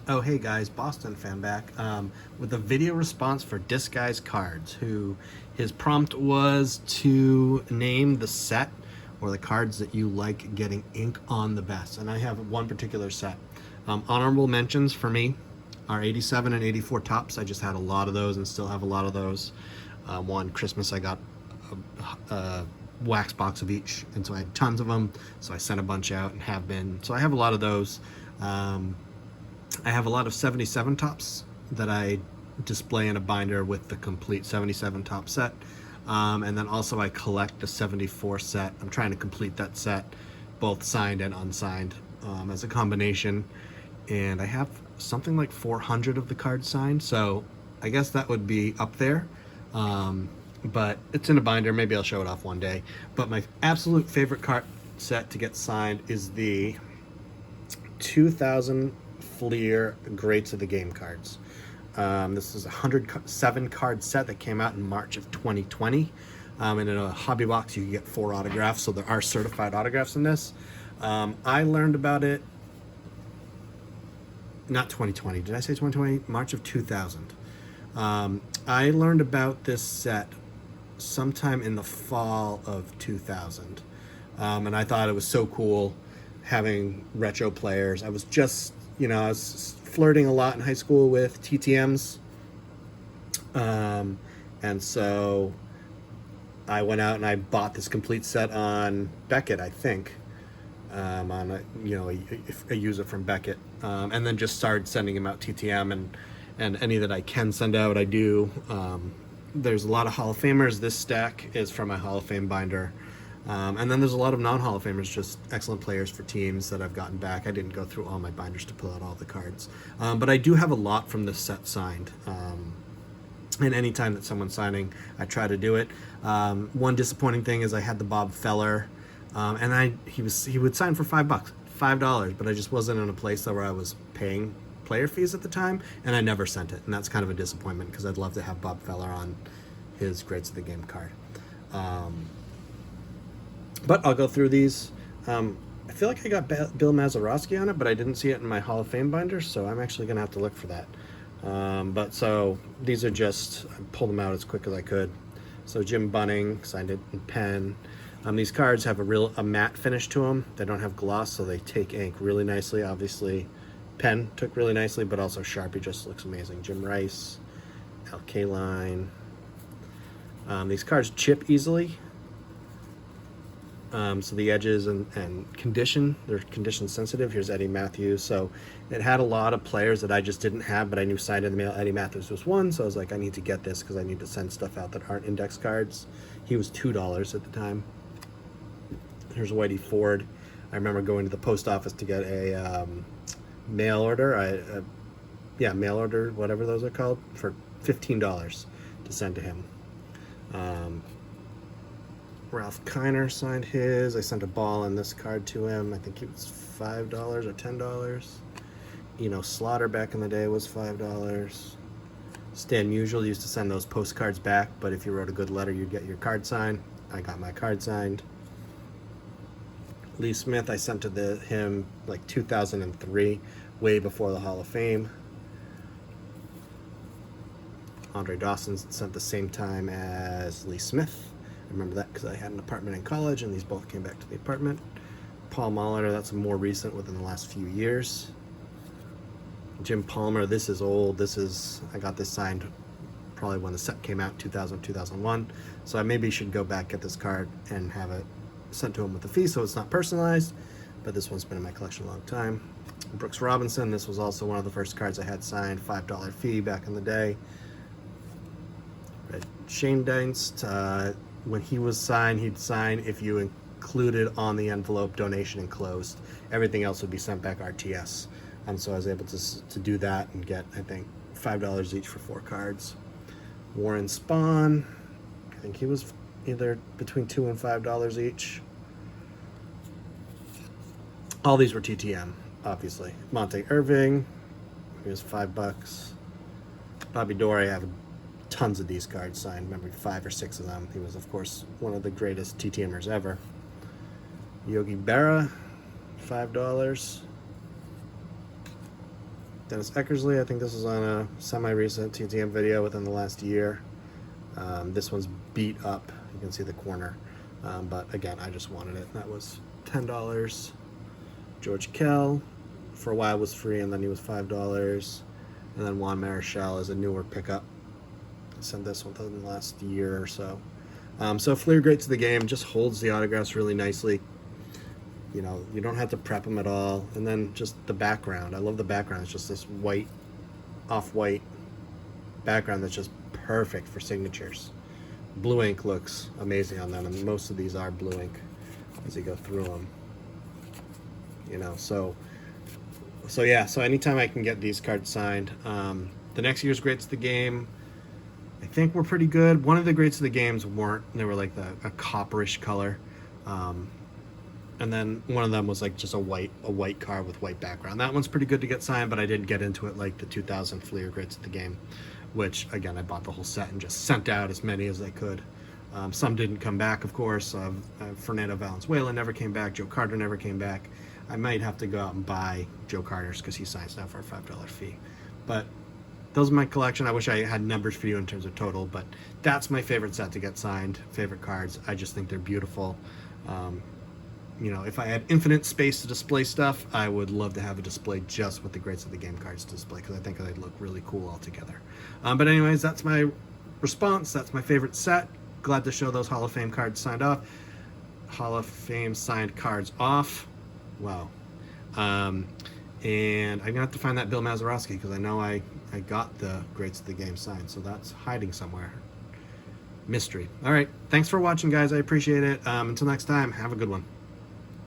Oh, hey guys, Boston fan back with a video response for Disguise Cards, who his prompt was to name the set or the cards that you like getting ink on the best. And I have one particular set. Honorable mentions for me are 87 and 84 tops. I just had a lot of those and still have a lot of those. One Christmas I got a wax box of each, and so I had tons of them. So I sent a bunch out and have been. So I have a lot of those. I have a lot of 77 tops that I display in a binder with the complete 77 top set. And then also I collect the 74 set. I'm trying to complete that set, both signed and unsigned, as a combination. And I have something like 400 of the cards signed, so I guess that would be up there. But it's in a binder. Maybe I'll show it off one day. But my absolute favorite card set to get signed is the 2000 Fleer Greats of the Game cards. This is a 107 card set that came out in March of 2020. And in a hobby box, you can get 4 autographs, so there are certified autographs in this. I learned about it, not 2020, did I say 2020? March of 2000. I learned about this set sometime in the fall of 2000. And I thought it was so cool having retro players. I was just, I was flirting a lot in high school with TTMs. And so I went out and I bought this complete set on Beckett, I think. On a user from Beckett. And then just started sending him out TTM, and any that I can send out, I do. There's a lot of Hall of Famers. This stack is from my Hall of Fame binder. And then there's a lot of non-Hall of Famers, just excellent players for teams that I've gotten back. I didn't go through all my binders to pull out all the cards. But I do have a lot from this set signed. And any time that someone's signing, I try to do it. One disappointing thing is I had the Bob Feller, and he would sign for $5, but I just wasn't in a place where I was paying player fees at the time, and I never sent it. And that's kind of a disappointment because I'd love to have Bob Feller on his Greats of the Game card. But I'll go through these. I feel like I got Bill Mazeroski on it, but I didn't see it in my Hall of Fame binder, so I'm actually going to have to look for that. But so these are just, I pulled them out as quick as I could. So Jim Bunning, signed it in pen. These cards have a matte finish to them. They don't have gloss, so they take ink really nicely. Obviously, pen took really nicely, but also Sharpie just looks amazing. Jim Rice, Al Kaline. These cards chip easily. So the edges and they're condition sensitive. Here's Eddie Matthews. So it had a lot of players that I just didn't have, but I knew signed in the mail. Eddie Matthews was one, so I was like, I need to get this because I need to send stuff out that aren't index cards. He was $2 at the time. Here's Whitey Ford. I remember going to the post office to get a mail order. Mail order, whatever those are called, for $15 to send to him. Ralph Kiner signed his. I sent a ball and this card to him. I think it was $5 or $10. Slaughter back in the day was $5. Stan Musial used to send those postcards back, but if you wrote a good letter, you'd get your card signed. I got my card signed. Lee Smith, I sent to him like 2003, way before the Hall of Fame. Andre Dawson sent the same time as Lee Smith. I remember that because I had an apartment in college, and these both came back to the apartment. Paul Molitor, that's more recent, within the last few years. Jim Palmer, this is old. I got this signed probably when the set came out, 2000, 2001. So I maybe should go back, get this card, and have it sent to him with a fee so it's not personalized. But this one's been in my collection a long time. Brooks Robinson, this was also one of the first cards I had signed, $5 fee back in the day. Shane Dienst, when he was signed, he'd sign if you included on the envelope donation enclosed. Everything else would be sent back RTS. So I was able to do that and get, I think, $5 each for 4 cards. Warren Spahn, I think he was either between $2 and $5 each. All these were TTM, obviously. Monte Irving, he was $5. Bobby Doerr, I have tons of these cards signed, maybe 5 or 6 of them. He was, of course, one of the greatest TTMers ever. Yogi Berra, $5. Dennis Eckersley. I think this was on a semi-recent TTM video within the last year. This one's beat up. You can see the corner. But again, I just wanted it. That was $10. George Kell, for a while, was free, and then he was $5. And then Juan Marichal is a newer pickup. I sent this within the last year or so. So Fleer Greats of the Game just holds the autographs really nicely. You know, you don't have to prep them at all. And then just the background. I love the background. It's just this white, off-white background that's just perfect for signatures. Blue ink looks amazing on them, and most of these are blue ink as you go through them. You know, so yeah, so anytime I can get these cards signed. The next year's Greats of the Game, I think, were pretty good. One of the Greats of the Games weren't. They were like a copperish color. And then one of them was like just a white card with white background. That one's pretty good to get signed, but I didn't get into it like the 2000 Fleer Greats of the Game, which, again, I bought the whole set and just sent out as many as I could. Some didn't come back, of course. Fernando Valenzuela never came back. Joe Carter never came back. I might have to go out and buy Joe Carter's because he signs now for a $5 fee. But those are my collection. I wish I had numbers for you in terms of total, but that's my favorite set to get signed, favorite cards. I just think they're beautiful. You know, if I had infinite space to display stuff, I would love to have a display just with the Greats of the Game cards to display, because I think they'd look really cool all together. But anyways, that's my response. That's my favorite set. Glad to show those Hall of Fame cards signed off. Hall of Fame signed cards off. Wow. And I'm going to have to find that Bill Mazeroski, because I know I got the Greats of the Game signed, so that's hiding somewhere. Mystery. All right. Thanks for watching, guys. I appreciate it. Until next time, have a good one.